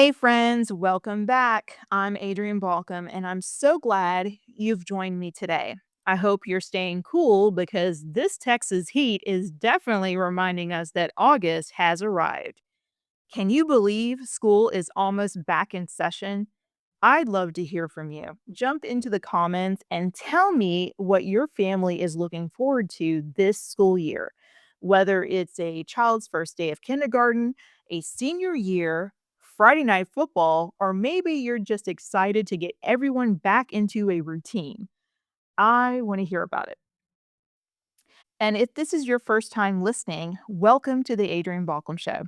Hey friends, welcome back. I'm Adrienne Balcom, and I'm so glad you've joined me today. I hope you're staying cool because this Texas heat is definitely reminding us that August has arrived. Can you believe school is almost back in session? I'd love to hear from you. Jump into the comments and tell me what your family is looking forward to this school year. Whether it's a child's first day of kindergarten, a senior year, Friday night football, or maybe you're just excited to get everyone back into a routine. I want to hear about it. And if this is your first time listening, welcome to the Adrienne Balcom Show.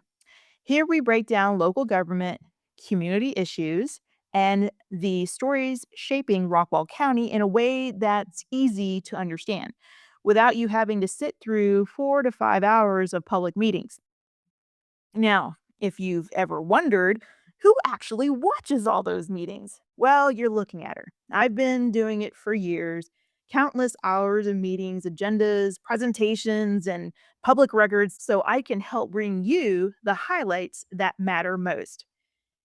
Here we break down local government, community issues, and the stories shaping Rockwall County in a way that's easy to understand without you having to sit through 4 to 5 hours of public meetings. Now, if you've ever wondered who actually watches all those meetings, well, you're looking at her. I've been doing it for years. Countless hours of meetings, agendas, presentations, and public records so I can help bring you the highlights that matter most.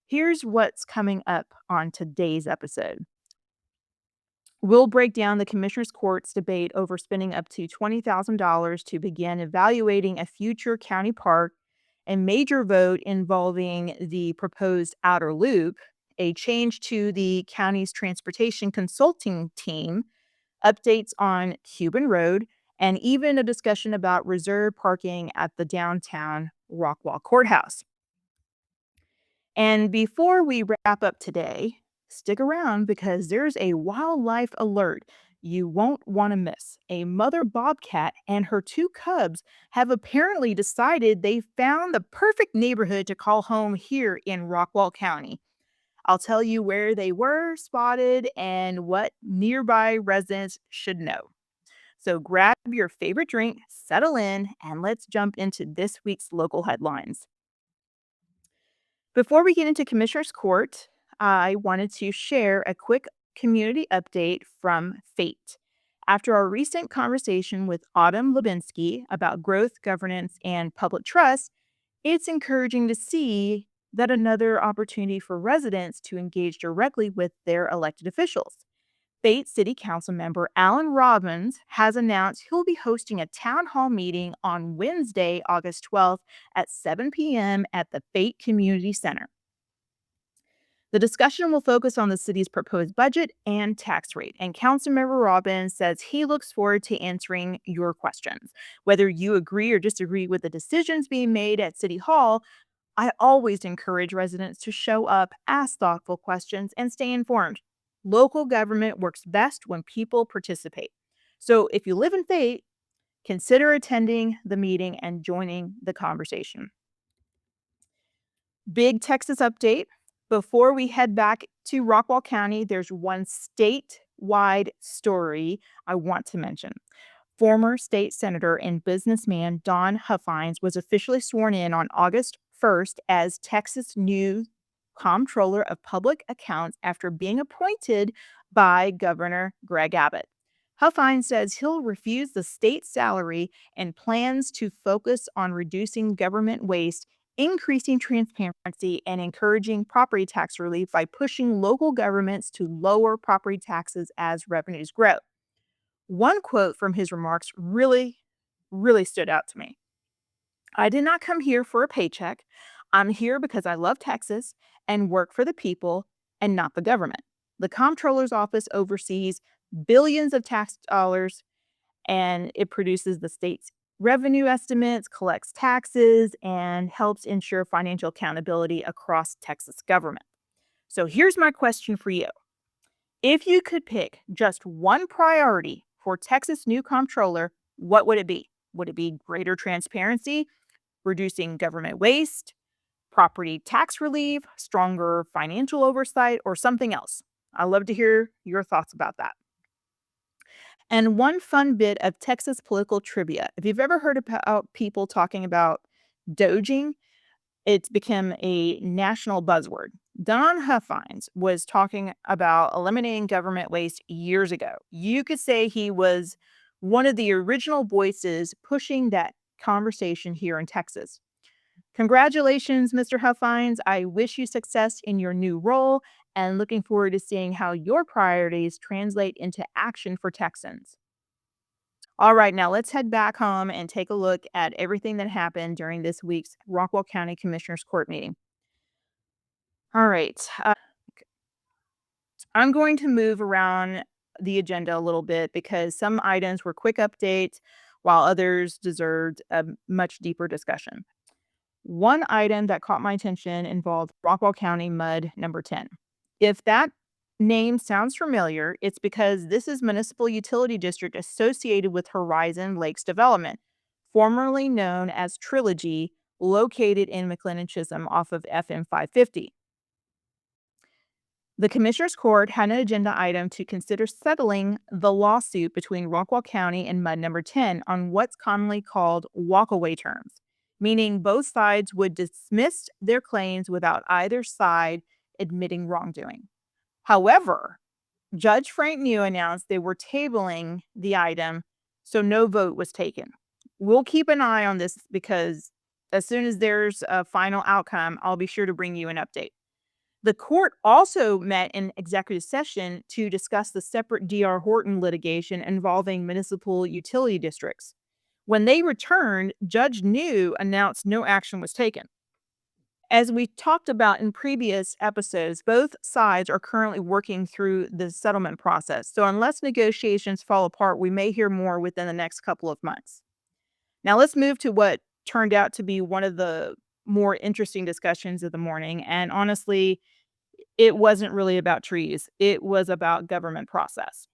Here's what's coming up on today's episode. We'll break down the Commissioner's Court's debate over spending up to $20,000 to begin evaluating a future county park, a major vote involving the proposed outer loop, a change to the county's transportation consulting team, updates on Cuban Road, and even a discussion about reserved parking at the downtown Rockwall Courthouse. And before we wrap up today, stick around because there's a wildlife alert you won't want to miss. A mother bobcat and her two cubs have apparently decided they found the perfect neighborhood to call home here in Rockwall County. I'll tell you where they were spotted and what nearby residents should know. So grab your favorite drink, settle in, and let's jump into this week's local headlines. Before we get into Commissioner's Court, I wanted to share a quick community update from Fate. After our recent conversation with Autumn Lebinsky about growth, governance, and public trust, it's encouraging to see that another opportunity for residents to engage directly with their elected officials. Fate City Council member Alan Robbins has announced he'll be hosting a town hall meeting on Wednesday, August 12th at 7 p.m. at the Fate Community Center. The discussion will focus on the city's proposed budget and tax rate, and Councilmember Robbins says he looks forward to answering your questions. Whether you agree or disagree with the decisions being made at City Hall, I always encourage residents to show up, ask thoughtful questions, and stay informed. Local government works best when people participate. So if you live in Fate, consider attending the meeting and joining the conversation. Big Texas update. Before we head back to Rockwall County, there's one statewide story I want to mention. Former state senator and businessman Don Huffines was officially sworn in on August 1st as Texas new Comptroller of Public Accounts after being appointed by Governor Greg Abbott. Huffines says he'll refuse the state salary and plans to focus on reducing government waste, increasing transparency, and encouraging property tax relief by pushing local governments to lower property taxes as revenues grow. One quote from his remarks really stood out to me. I did not come here for a paycheck. I'm here because I love Texas and work for the people and not the government. The comptroller's office oversees billions of tax dollars and it produces the state's revenue estimates, collects taxes, and helps ensure financial accountability across Texas government. So here's my question for you. If you could pick just one priority for Texas new comptroller, what would it be? Would it be greater transparency, reducing government waste, property tax relief, stronger financial oversight, or something else? I'd love to hear your thoughts about that. And one fun bit of Texas political trivia. If you've ever heard about people talking about doging, it's become a national buzzword. Don Huffines was talking about eliminating government waste years ago. You could say he was one of the original voices pushing that conversation here in Texas. Congratulations, Mr. Huffines. I wish you success in your new role and looking forward to seeing how your priorities translate into action for Texans. All right, now let's head back home and take a look at everything that happened during this week's Rockwall County Commissioners Court meeting. All right. I'm going to move around the agenda a little bit because some items were quick updates while others deserved a much deeper discussion. One item that caught my attention involved Rockwall County Mud Number 10. If that name sounds familiar, it's because this is municipal utility district associated with Horizon Lakes Development, formerly known as Trilogy, located in McLendon-Chisholm off of FM 550. The Commissioners Court had an agenda item to consider settling the lawsuit between Rockwall County and Mud Number 10 on what's commonly called walkaway terms, meaning both sides would dismiss their claims without either side admitting wrongdoing. However, Judge Frank New announced they were tabling the item, so no vote was taken. We'll keep an eye on this because as soon as there's a final outcome, I'll be sure to bring you an update. The court also met in executive session to discuss the separate D.R. Horton litigation involving municipal utility districts. When they returned, Judge New announced no action was taken. As we talked about in previous episodes, both sides are currently working through the settlement process. So unless negotiations fall apart, we may hear more within the next couple of months. Now let's move to what turned out to be one of the more interesting discussions of the morning. And honestly, it wasn't really about trees. It was about government process.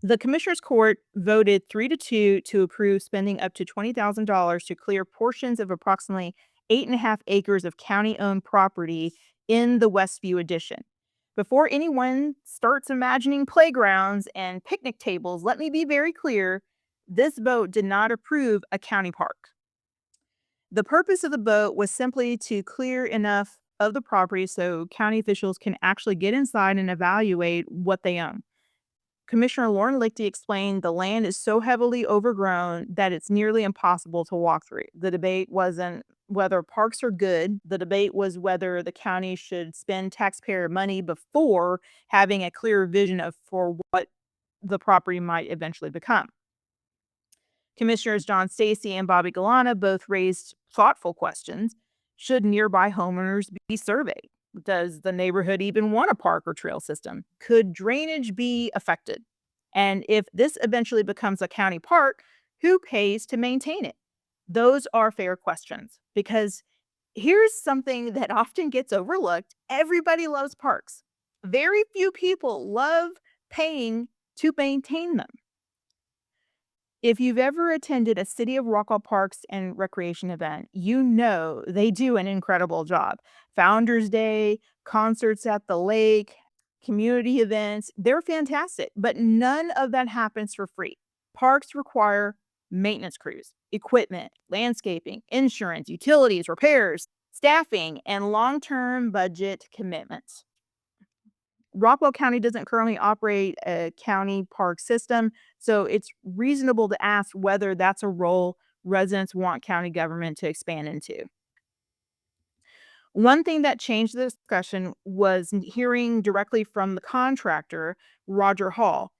The Commissioners Court voted 3-2 to approve spending up to $20,000 to clear portions of approximately 8.5 acres of county-owned property in the Westview addition. Before anyone starts imagining playgrounds and picnic tables, let me be very clear, this vote did not approve a county park. The purpose of the vote was simply to clear enough of the property so county officials can actually get inside and evaluate what they own. Commissioner Lauren Lichty explained the land is so heavily overgrown that it's nearly impossible to walk through. The debate wasn't whether parks are good. The debate was whether the county should spend taxpayer money before having a clear vision of for what the property might eventually become. Commissioners John Stacy and Bobby Galana both raised thoughtful questions. Should nearby homeowners be surveyed? Does the neighborhood even want a park or trail system? Could drainage be affected? And if this eventually becomes a county park, who pays to maintain it? Those are fair questions because here's something that often gets overlooked. Everybody loves parks. Very few people love paying to maintain them. If you've ever attended a City of Rockwall Parks and Recreation event, you know they do an incredible job. Founders Day, concerts at the lake, community events, they're fantastic, but none of that happens for free. Parks require maintenance crews, equipment, landscaping, insurance, utilities, repairs, staffing, and long-term budget commitments. Rockwall County doesn't currently operate a county park system, so it's reasonable to ask whether that's a role residents want county government to expand into. One thing that changed the discussion was hearing directly from the contractor, Roger Hall.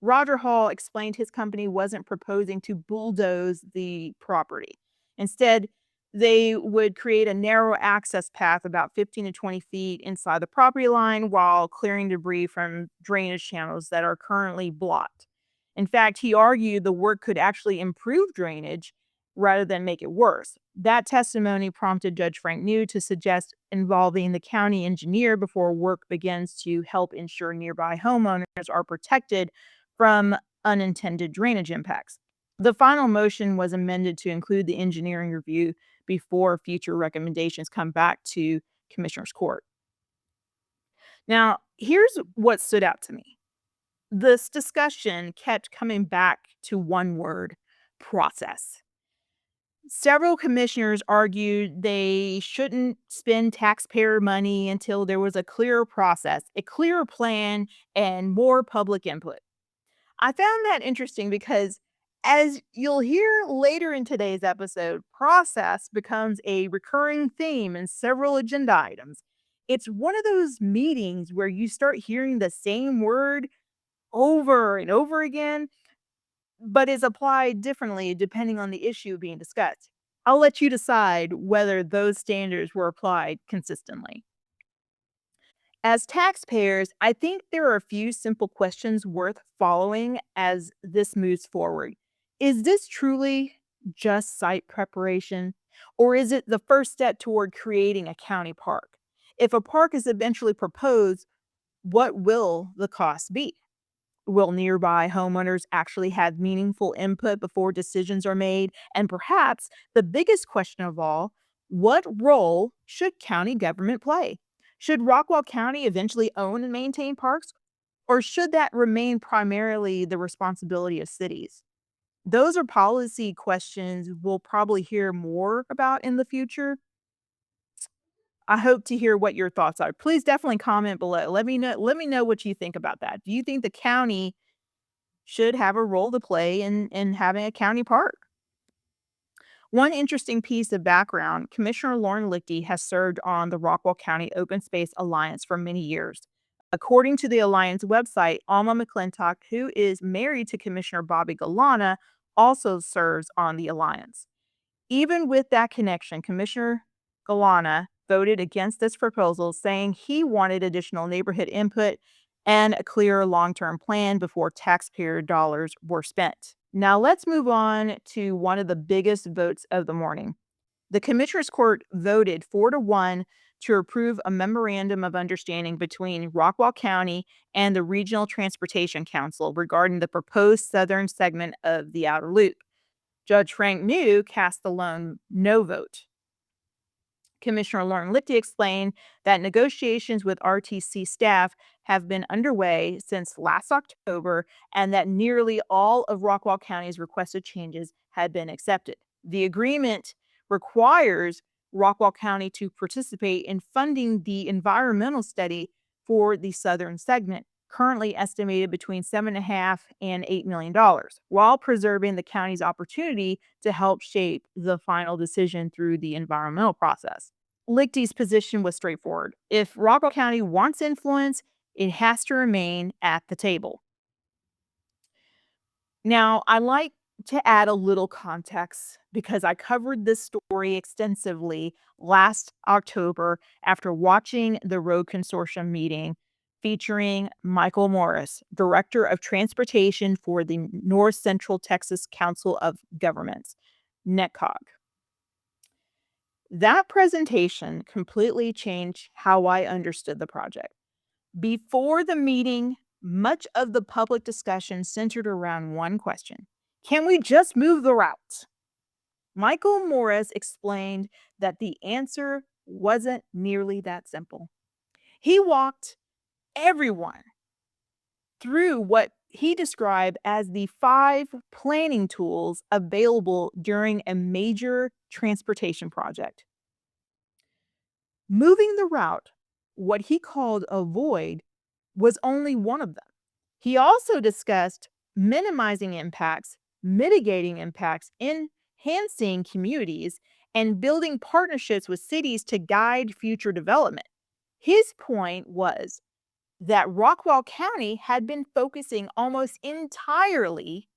Roger Hall explained his company wasn't proposing to bulldoze the property. Instead, they would create a narrow access path about 15 to 20 feet inside the property line while clearing debris from drainage channels that are currently blocked. In fact, he argued the work could actually improve drainage rather than make it worse. That testimony prompted Judge Frank New to suggest involving the county engineer before work begins to help ensure nearby homeowners are protected from unintended drainage impacts. The final motion was amended to include the engineering review before future recommendations come back to Commissioners Court. Now, here's what stood out to me. This discussion kept coming back to one word: process. Several commissioners argued they shouldn't spend taxpayer money until there was a clear process, a clear plan, and more public input. I found that interesting because As you'll hear later in today's episode, process becomes a recurring theme in several agenda items. It's one of those meetings where you start hearing the same word over and over again, but is applied differently depending on the issue being discussed. I'll let you decide whether those standards were applied consistently. As taxpayers, I think there are a few simple questions worth following as this moves forward. Is this truly just site preparation, or is it the first step toward creating a county park? If a park is eventually proposed, what will the cost be? Will nearby homeowners actually have meaningful input before decisions are made? And perhaps the biggest question of all, what role should county government play? Should Rockwall County eventually own and maintain parks, or should that remain primarily the responsibility of cities? Those are policy questions we'll probably hear more about in the future. I hope to hear what your thoughts are. Please definitely comment below. Let me know what you think about that. Do you think the county should have a role to play in having a county park? One interesting piece of background, Commissioner Lauren Lichty has served on the Rockwall County Open Space Alliance for many years. According to the Alliance website, Alma McClintock, who is married to Commissioner Bobby Galana, also serves on the Alliance. Even with that connection, Commissioner Galana voted against this proposal, saying he wanted additional neighborhood input and a clearer long term plan before taxpayer dollars were spent. Now, let's move on to one of the biggest votes of the morning. The Commissioners Court voted 4-1 to approve a memorandum of understanding between Rockwall County and the Regional Transportation Council regarding the proposed southern segment of the outer loop. Judge Frank New cast the lone no vote. Commissioner Lauren Lichty explained that negotiations with RTC staff have been underway since last October and that nearly all of Rockwall County's requested changes had been accepted. The agreement requires Rockwall County to participate in funding the environmental study for the southern segment, currently estimated between $7.5 and $8 million, while preserving the county's opportunity to help shape the final decision through the environmental process. Lichty's position was straightforward. If Rockwall County wants influence, it has to remain at the table. Now, I like to add a little context because I covered this story extensively last October after watching the Road Consortium meeting featuring Michael Morris, Director of Transportation for the North Central Texas Council of Governments, NETCOG. That presentation completely changed how I understood the project. Before the meeting, much of the public discussion centered around one question: can we just move the route? Michael Morris explained that the answer wasn't nearly that simple. He walked everyone through what he described as the 5 planning tools available during a major transportation project. Moving the route, what he called a void, was only one of them. He also discussed minimizing impacts, mitigating impacts, enhancing communities, and building partnerships with cities to guide future development. His point was that Rockwall County had been focusing almost entirely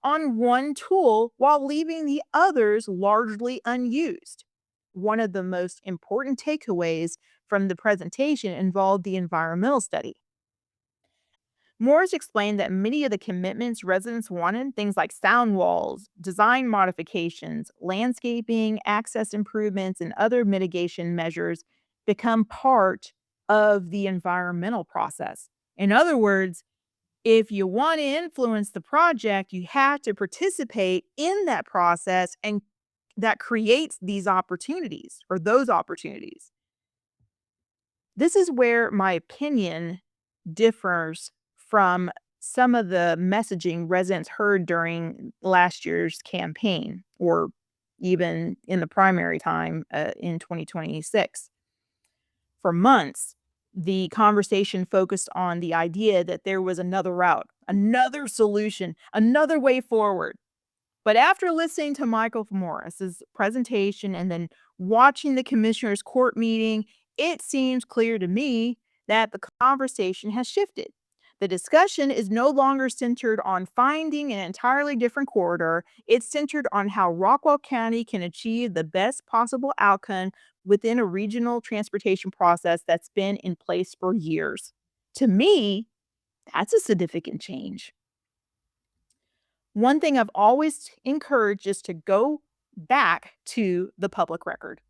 on one tool while leaving the others largely unused. One of the most important takeaways from the presentation involved the environmental study. Morris explained that many of the commitments residents wanted, things like sound walls, design modifications, landscaping, access improvements, and other mitigation measures, become part of the environmental process. In other words, if you want to influence the project, you have to participate in that process, and that creates these opportunities or those opportunities. This is where my opinion differs from some of the messaging residents heard during last year's campaign or even in the primary time in 2026. For months, the conversation focused on the idea that there was another route, another solution, another way forward. But after listening to Michael Morris's presentation and then watching the commissioners' court meeting, it seems clear to me that the conversation has shifted. The discussion is no longer centered on finding an entirely different corridor. It's centered on how Rockwall County can achieve the best possible outcome within a regional transportation process that's been in place for years. To me, that's a significant change. One thing I've always encouraged is to go back to the public record.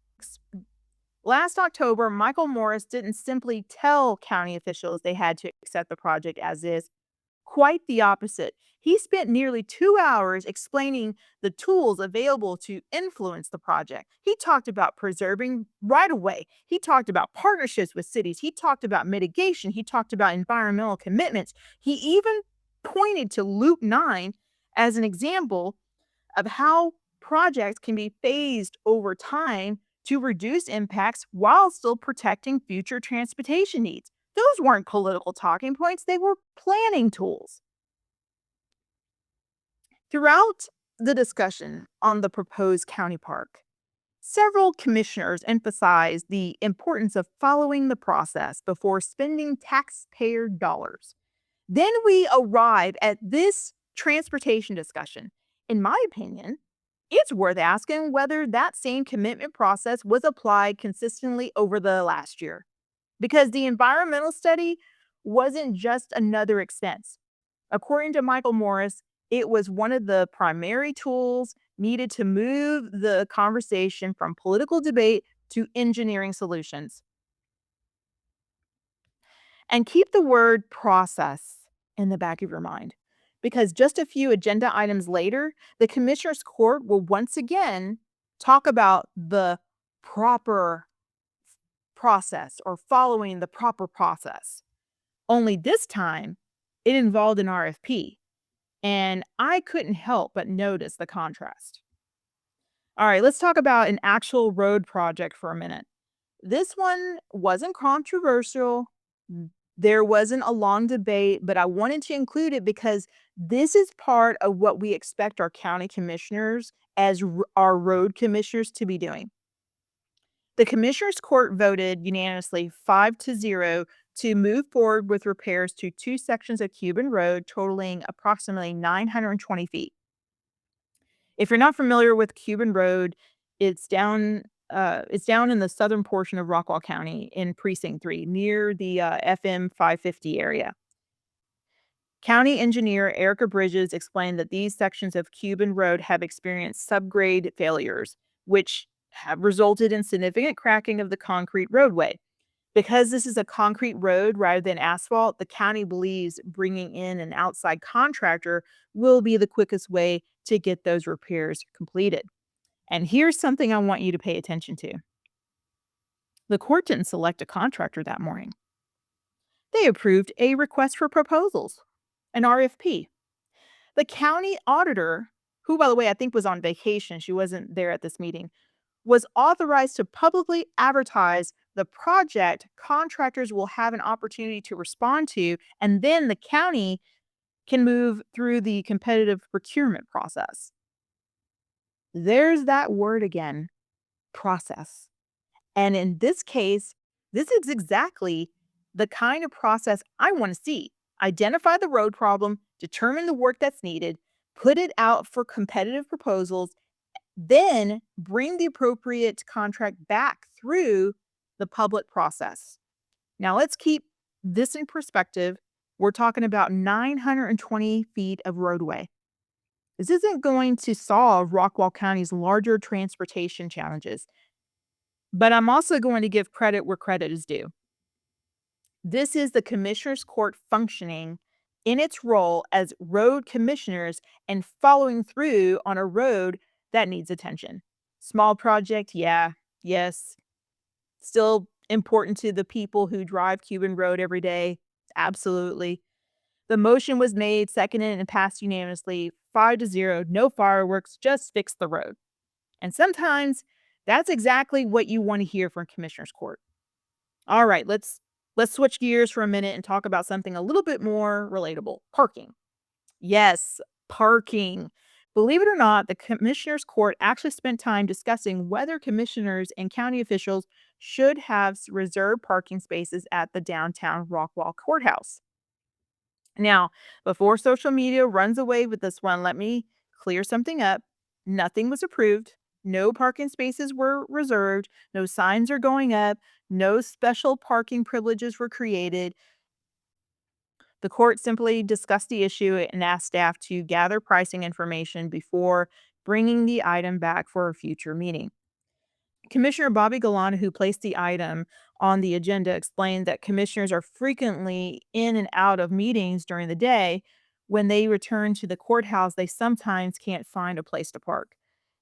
Last October, Michael Morris didn't simply tell county officials they had to accept the project as is. Quite the opposite. He spent nearly 2 hours explaining the tools available to influence the project. He talked about preserving right of way. He talked about partnerships with cities. He talked about mitigation. He talked about environmental commitments. He even pointed to Loop 9 as an example of how projects can be phased over time to reduce impacts while still protecting future transportation needs. Those weren't political talking points, they were planning tools. Throughout the discussion on the proposed county park, several commissioners emphasized the importance of following the process before spending taxpayer dollars. Then we arrive at this transportation discussion. In my opinion, it's worth asking whether that same commitment process was applied consistently over the last year. Because the environmental study wasn't just another expense. According to Michael Morris, it was one of the primary tools needed to move the conversation from political debate to engineering solutions. And keep the word process in the back of your mind, because just a few agenda items later, the Commissioner's Court will once again talk about the proper process or following the proper process. Only this time, it involved an RFP, and I couldn't help but notice the contrast. All right, let's talk about an actual road project for a minute. This one wasn't controversial. There wasn't a long debate, but I wanted to include it because this is part of what we expect our county commissioners as our road commissioners to be doing. The Commissioners Court voted unanimously 5-0 to move forward with repairs to two sections of Cuban Road totaling approximately 920 feet. If you're not familiar with Cuban Road, it's down it's down in the southern portion of Rockwall County in Precinct 3 near the FM 550 area. County engineer Erica Bridges explained that these sections of Cuban Road have experienced subgrade failures, which have resulted in significant cracking of the concrete roadway. Because this is a concrete road rather than asphalt, the county believes bringing in an outside contractor will be the quickest way to get those repairs completed. And here's something I want you to pay attention to. The court didn't select a contractor that morning. They approved a request for proposals, an RFP. The county auditor, who, by the way, I think was on vacation, she wasn't there at this meeting, was authorized to publicly advertise the project contractors will have an opportunity to respond to, and then the county can move through the competitive procurement process. There's that word again, process. And in this case, this is exactly the kind of process I want to see. Identify the road problem, determine the work that's needed, put it out for competitive proposals, then bring the appropriate contract back through the public process. Now, let's keep this in perspective. We're talking about 920 feet of roadway. This isn't going to solve Rockwall County's larger transportation challenges, but I'm also going to give credit where credit is due. This is the Commissioner's Court functioning in its role as road commissioners and following through on a road that needs attention. Small project, yeah, yes. Still important to the people who drive Cuban Road every day, absolutely. The motion was made, seconded, and passed unanimously, 5-0, no fireworks, just fix the road. And sometimes that's exactly what you want to hear from Commissioner's Court. All right, let's switch gears for a minute and talk about something a little bit more relatable. Parking. Yes, parking. Believe it or not, the commissioners court actually spent time discussing whether commissioners and county officials should have reserved parking spaces at the downtown Rockwall courthouse. Now, before social media runs away with this one, let me clear something up. Nothing was approved. No parking spaces were reserved. No signs are going up. No special parking privileges were created. The court simply discussed the issue and asked staff to gather pricing information before bringing the item back for a future meeting. Commissioner Bobby Galan, who placed the item on the agenda, explained that commissioners are frequently in and out of meetings during the day. When they return to the courthouse, they sometimes can't find a place to park.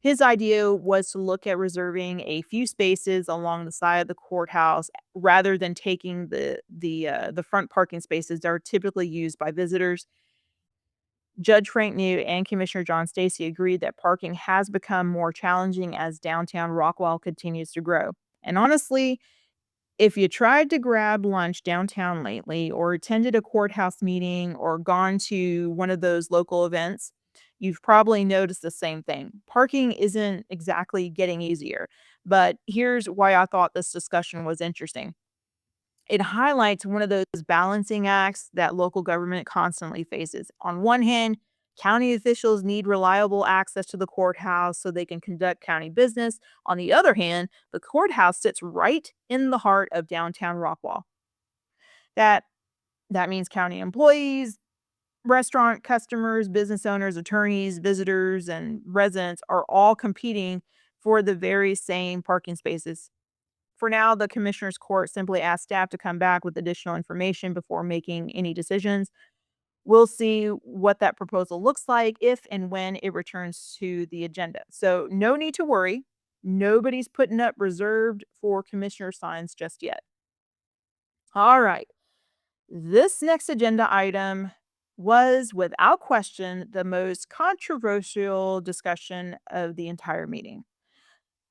His idea was to look at reserving a few spaces along the side of the courthouse rather than taking the front parking spaces that are typically used by visitors. Judge Frank New and Commissioner John Stacy agreed that parking has become more challenging as downtown Rockwall continues to grow. And honestly, if you tried to grab lunch downtown lately, or attended a courthouse meeting, or gone to one of those local events, you've probably noticed the same thing. Parking isn't exactly getting easier. But here's why I thought this discussion was interesting. It highlights one of those balancing acts that local government constantly faces. On one hand, county officials need reliable access to the courthouse so they can conduct county business. On the other hand, the courthouse sits right in the heart of downtown Rockwall. That that means county employees, restaurant customers, business owners, attorneys, visitors, and residents are all competing for the very same parking spaces. For now, the commissioner's court simply asked staff to come back with additional information before making any decisions. We'll see what that proposal looks like if and when it returns to the agenda. So, no need to worry. Nobody's putting up reserved for commissioner signs just yet. All right. This next agenda item was, without question, the most controversial discussion of the entire meeting.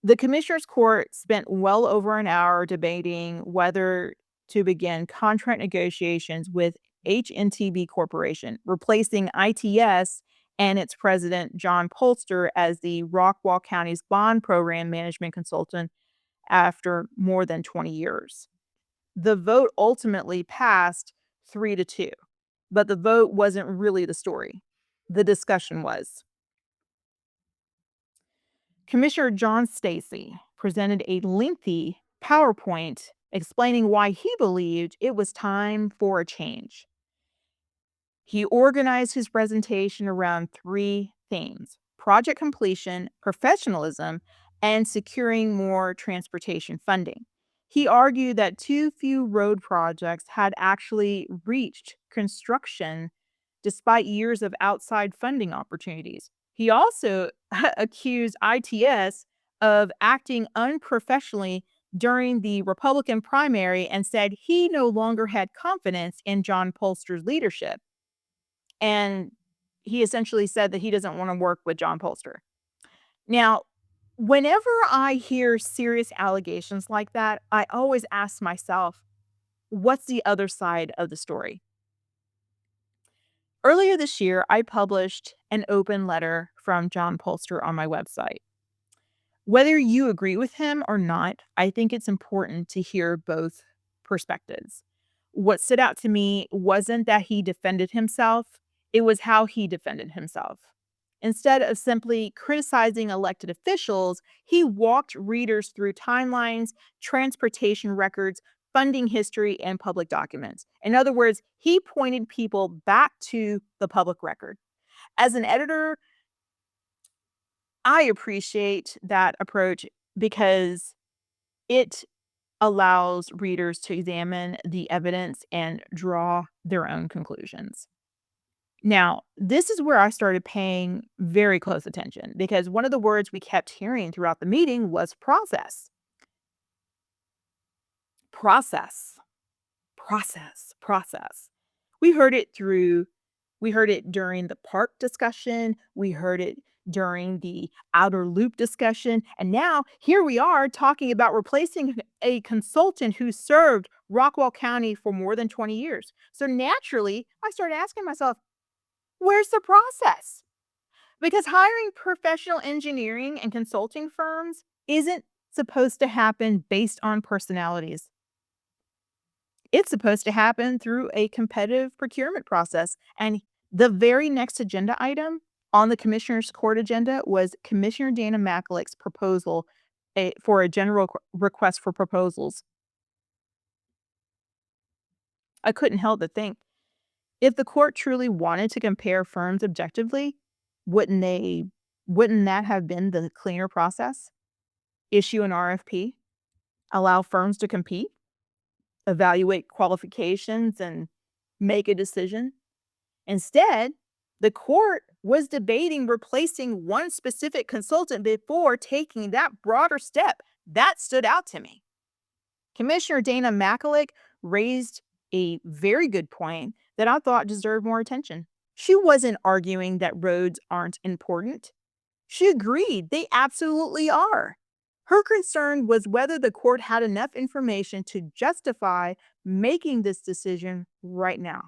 The commissioners court spent well over an hour debating whether to begin contract negotiations with HNTB Corporation, replacing ITS and its president, John Polster, as the Rockwall County's bond program management consultant after more than 20 years. The vote ultimately passed 3-2, but the vote wasn't really the story. The discussion was. Commissioner John Stacy presented a lengthy PowerPoint explaining why he believed it was time for a change. He organized his presentation around three themes: project completion, professionalism, and securing more transportation funding. He argued that too few road projects had actually reached construction despite years of outside funding opportunities. He also accused ITS of acting unprofessionally during the Republican primary and said he no longer had confidence in John Polster's leadership. And he essentially said that he doesn't want to work with John Polster. Now, whenever I hear serious allegations like that, I always ask myself, what's the other side of the story? Earlier this year, I published an open letter from John Polster on my website. Whether you agree with him or not, I think it's important to hear both perspectives. What stood out to me wasn't that he defended himself, it was how he defended himself. Instead of simply criticizing elected officials, he walked readers through timelines, transportation records, funding history, and public documents. In other words, he pointed people back to the public record. As an editor, I appreciate that approach because it allows readers to examine the evidence and draw their own conclusions. Now, this is where I started paying very close attention because one of the words we kept hearing throughout the meeting was process. Process, process. We heard it through we heard it during the park discussion, we heard it during the outer loop discussion, and now here we are talking about replacing a consultant who served Rockwall County for more than 20 years. So naturally, I started asking myself, where's the process? Because hiring professional engineering and consulting firms isn't supposed to happen based on personalities. It's supposed to happen through a competitive procurement process. And the very next agenda item on the Commissioner's Court agenda was Commissioner Dana Macklick's proposal for a general request for proposals. I couldn't help but think, if the court truly wanted to compare firms objectively, wouldn't they wouldn't that have been the cleaner process? Issue an RFP, allow firms to compete, evaluate qualifications, and make a decision. Instead, the court was debating replacing one specific consultant before taking that broader step. That stood out to me. Commissioner Dana Mackalick raised a very good point that I thought deserved more attention. She wasn't arguing that roads aren't important. She agreed they absolutely are. Her concern was whether the court had enough information to justify making this decision right now.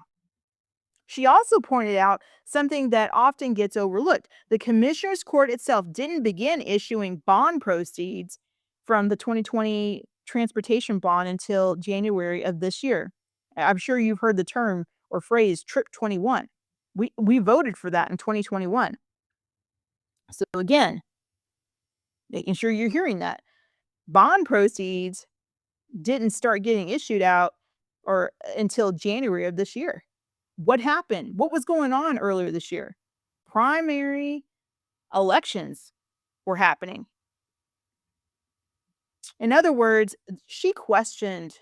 She also pointed out something that often gets overlooked. The Commissioner's Court itself didn't begin issuing bond proceeds from the 2020 transportation bond until January of this year. I'm sure you've heard the term or phrase Trip 21. We voted for that in 2021. So again, making sure you're hearing that. Bond proceeds didn't start getting issued out or until January of this year. What happened? What was going on earlier this year? Primary elections were happening. In other words, she questioned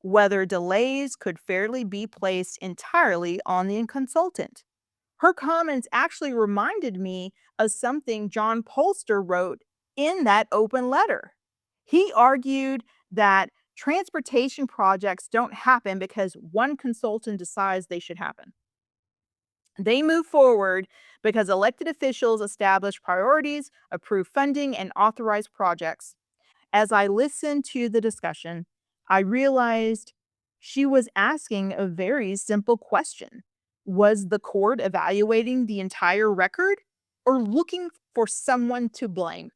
whether delays could fairly be placed entirely on the consultant. Her comments actually reminded me of something John Polster wrote in that open letter. He argued that transportation projects don't happen because one consultant decides they should happen. They move forward because elected officials establish priorities, approve funding, and authorize projects. As I listened to the discussion, I realized she was asking a very simple question. Was the court evaluating the entire record or looking for someone to blame?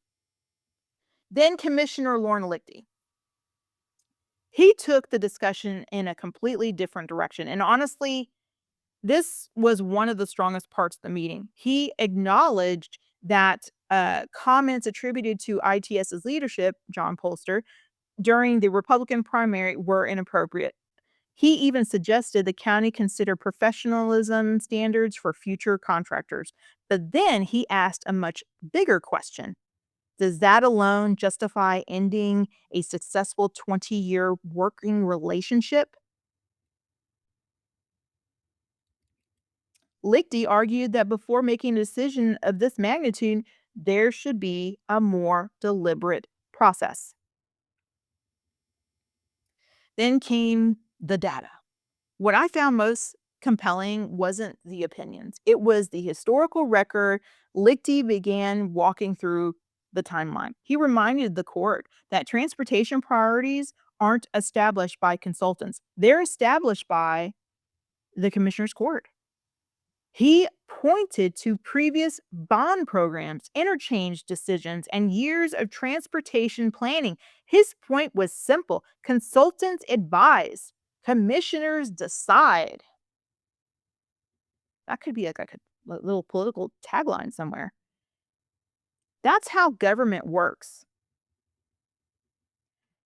Then Commissioner Lorne Lichty. He took the discussion in a completely different direction. And honestly, this was one of the strongest parts of the meeting. He acknowledged that comments attributed to ITS's leadership, John Polster, during the Republican primary were inappropriate. He even suggested the county consider professionalism standards for future contractors. But then he asked a much bigger question. Does that alone justify ending a successful 20-year working relationship? Lichty argued that before making a decision of this magnitude, there should be a more deliberate process. Then came the data. What I found most compelling wasn't the opinions, it was the historical record. Lichty began walking through the timeline. He reminded the court that transportation priorities aren't established by consultants, they're established by the Commissioner's Court. He pointed to previous bond programs, interchange decisions, and years of transportation planning. His point was simple: consultants advise, commissioners decide. That could be like a little political tagline somewhere. That's how government works.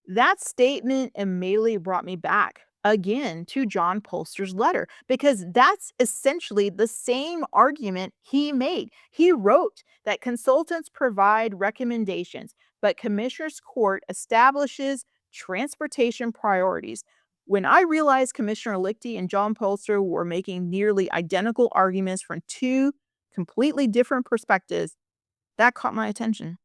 That statement immediately brought me back again to John Polster's letter because that's essentially the same argument he made. He wrote that consultants provide recommendations, but Commissioner's Court establishes transportation priorities. When I realized Commissioner Lichty and John Polster were making nearly identical arguments from two completely different perspectives, that caught my attention.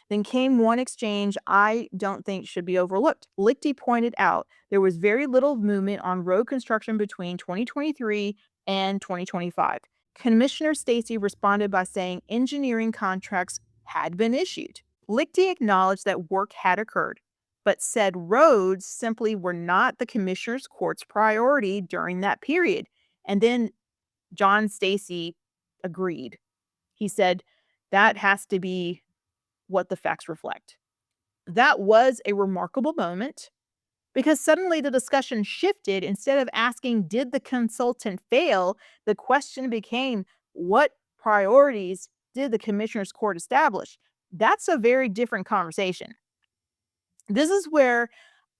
Then came one exchange I don't think should be overlooked. Lichty pointed out there was very little movement on road construction between 2023 and 2025. Commissioner Stacy responded by saying engineering contracts had been issued. Lichty acknowledged that work had occurred, but said roads simply were not the Commissioner's Court's priority during that period. And then John Stacy agreed. He said, that has to be what the facts reflect. That was a remarkable moment because suddenly the discussion shifted. Instead of asking, did the consultant fail? The question became, what priorities did the commissioner's court establish? That's a very different conversation. This is where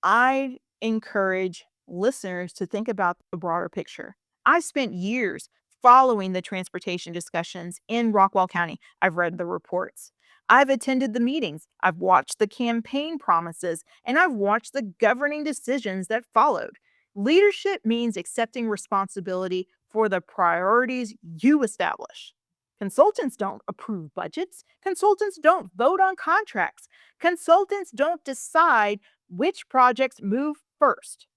I encourage listeners to think about the broader picture. I spent years following the transportation discussions in Rockwall County. I've read the reports. I've attended the meetings. I've watched the campaign promises, and I've watched the governing decisions that followed. Leadership means accepting responsibility for the priorities you establish. Consultants don't approve budgets. Consultants don't vote on contracts. Consultants don't decide which projects move first.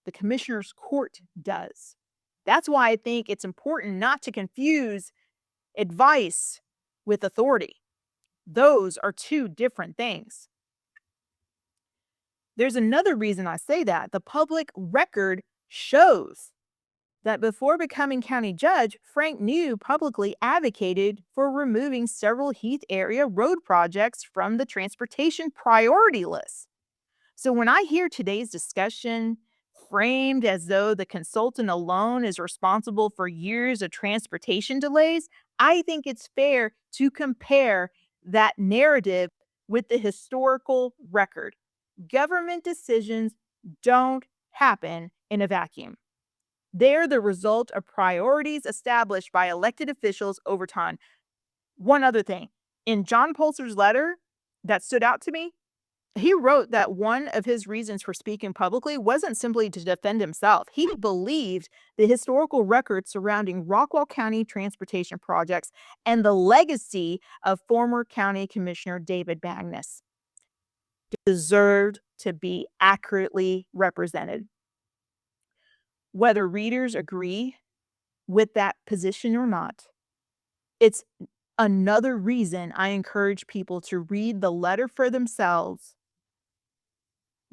The commissioner's court does. That's why I think it's important not to confuse advice with authority. Those are two different things. There's another reason I say that. The public record shows that before becoming county judge, Frank New publicly advocated for removing several Heath area road projects from the transportation priority list. So when I hear today's discussion framed as though the consultant alone is responsible for years of transportation delays, I think it's fair to compare that narrative with the historical record. Government decisions don't happen in a vacuum. They're the result of priorities established by elected officials over time. One other thing, in John Pulser's letter that stood out to me, he wrote that one of his reasons for speaking publicly wasn't simply to defend himself. He believed the historical record surrounding Rockwall County transportation projects and the legacy of former County Commissioner David Magnus deserved to be accurately represented. Whether readers agree with that position or not, it's another reason I encourage people to read the letter for themselves.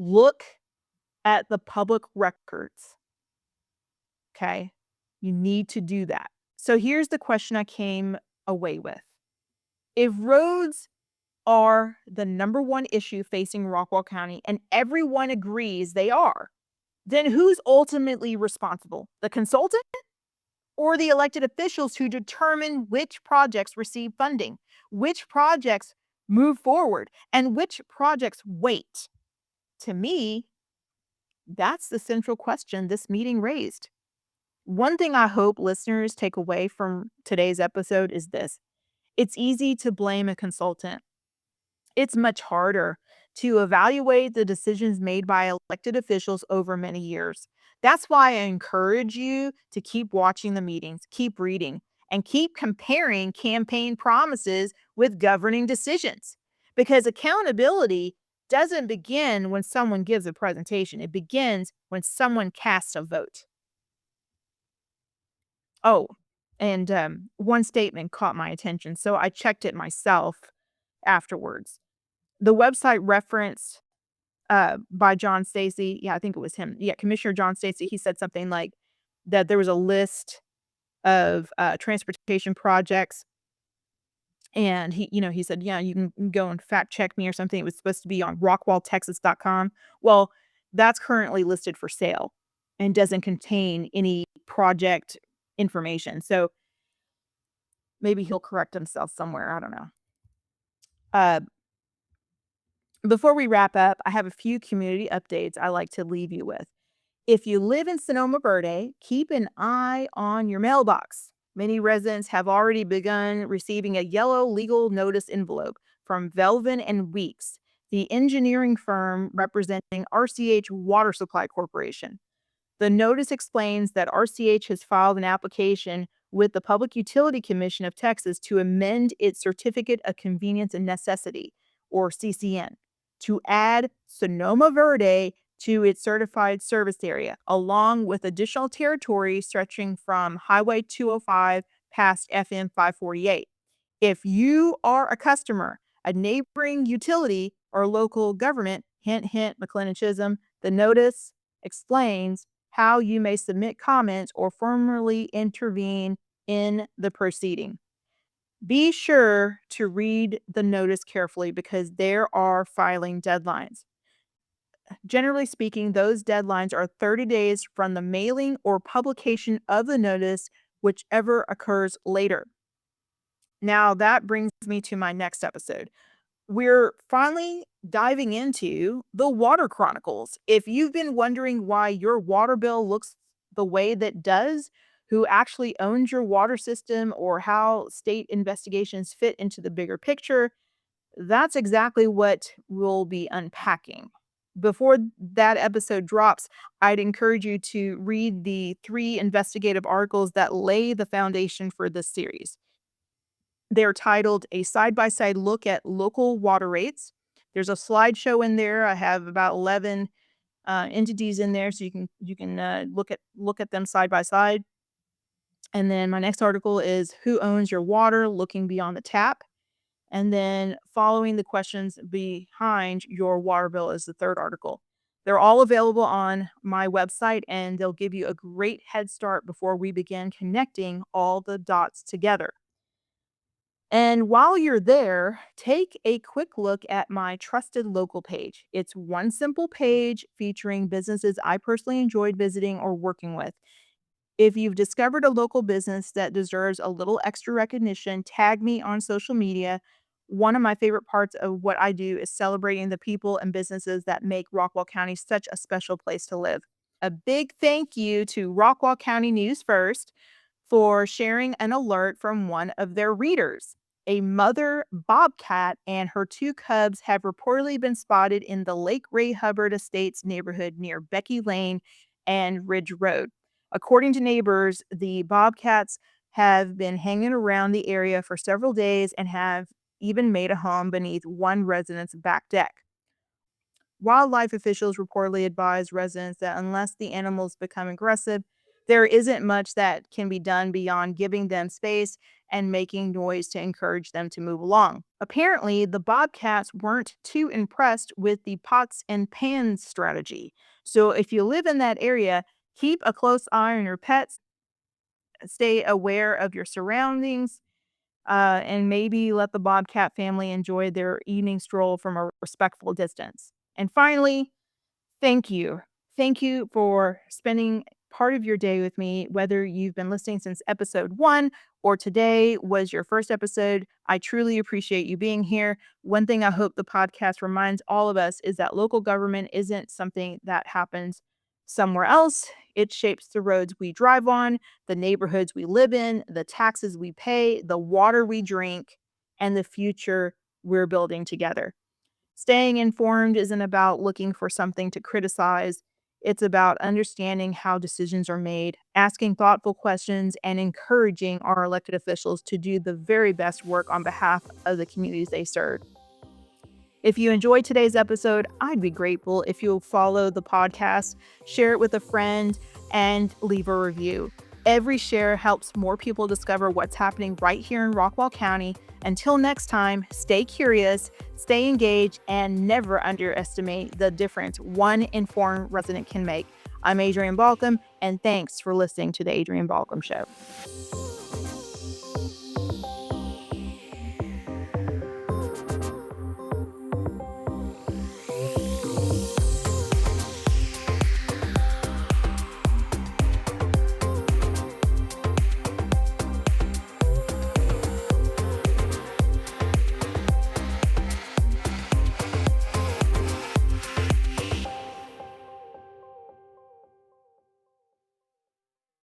Look at the public records. Okay? You need to do that. So here's the question I came away with. If roads are the number one issue facing Rockwall County, and everyone agrees they are, then who's ultimately responsible? The consultant or the elected officials who determine which projects receive funding, which projects move forward, and which projects wait? To me, that's the central question this meeting raised. One thing I hope listeners take away from today's episode is this: it's easy to blame a consultant. It's much harder to evaluate the decisions made by elected officials over many years. That's why I encourage you to keep watching the meetings, keep reading, and keep comparing campaign promises with governing decisions. Because accountability doesn't begin when someone gives a presentation, it begins when someone casts a vote. Oh, and one statement caught my attention, so I checked it myself afterwards. The website referenced by John Stacy, yeah, I think it was him. Yeah, Commissioner John Stacy, he said something like that there was a list of transportation projects, and he said, yeah, you can go and fact check me or something. It was supposed to be on rockwalltexas.com. Well, that's currently listed for sale and doesn't contain any project information. So maybe he'll correct himself somewhere. I don't know. Uh, Before we wrap up, I have a few community updates I like to leave you with. If you live in Sonoma Verde, keep an eye on your mailbox. Many residents have already begun receiving a yellow legal notice envelope from Velvin and Weeks, the engineering firm representing RCH Water Supply Corporation. The notice explains that RCH has filed an application with the Public Utility Commission of Texas to amend its Certificate of Convenience and Necessity, or CCN, to add Sonoma Verde to its certified service area, along with additional territory stretching from Highway 205 past FM 548. If you are a customer, a neighboring utility, or local government, hint, hint, McLendon-Chisholm, the notice explains how you may submit comments or formally intervene in the proceeding. Be sure to read the notice carefully because there are filing deadlines. Generally speaking, those deadlines are 30 days from the mailing or publication of the notice, whichever occurs later. Now, that brings me to my next episode. We're finally diving into the Water Chronicles. If you've been wondering why your water bill looks the way that does, who actually owns your water system, or how state investigations fit into the bigger picture, that's exactly what we'll be unpacking. Before that episode drops, I'd encourage you to read the 3 investigative articles that lay the foundation for this series. They're titled A Side-by-Side Look at Local Water Rates. There's a slideshow in there. I have about 11 entities in there, so you can look at them side by side. And then my next article is Who Owns Your Water? Looking Beyond the Tap. And then following the questions behind your water bill is the third article. They're all available on my website, and they'll give you a great head start before we begin connecting all the dots together. And while you're there, take a quick look at my trusted local page. It's one simple page featuring businesses I personally enjoyed visiting or working with. If you've discovered a local business that deserves a little extra recognition, tag me on social media. One of my favorite parts of what I do is celebrating the people and businesses that make Rockwall County such a special place to live. A big thank you to Rockwall County News First for sharing an alert from one of their readers. A mother bobcat and her 2 cubs have reportedly been spotted in the Lake Ray Hubbard Estates neighborhood near Becky Lane and Ridge Road. According to neighbors, the bobcats have been hanging around the area for several days and have even made a home beneath one resident's back deck. Wildlife officials reportedly advise residents that unless the animals become aggressive, there isn't much that can be done beyond giving them space and making noise to encourage them to move along. Apparently, the bobcats weren't too impressed with the pots and pans strategy. So if you live in that area, keep a close eye on your pets, stay aware of your surroundings, and maybe let the bobcat family enjoy their evening stroll from a respectful distance. And finally, thank you. Thank you for spending part of your day with me, whether you've been listening since episode 1 or today was your first episode. I truly appreciate you being here. One thing I hope the podcast reminds all of us is that local government isn't something that happens somewhere else. It shapes the roads we drive on, the neighborhoods we live in, the taxes we pay, the water we drink, and the future we're building together. Staying informed isn't about looking for something to criticize. It's about understanding how decisions are made, asking thoughtful questions, and encouraging our elected officials to do the very best work on behalf of the communities they serve. If you enjoyed today's episode, I'd be grateful if you'll follow the podcast, share it with a friend, and leave a review. Every share helps more people discover what's happening right here in Rockwall County. Until next time, stay curious, stay engaged, and never underestimate the difference one informed resident can make. I'm Adrienne Balcom, and thanks for listening to The Adrienne Balcom Show.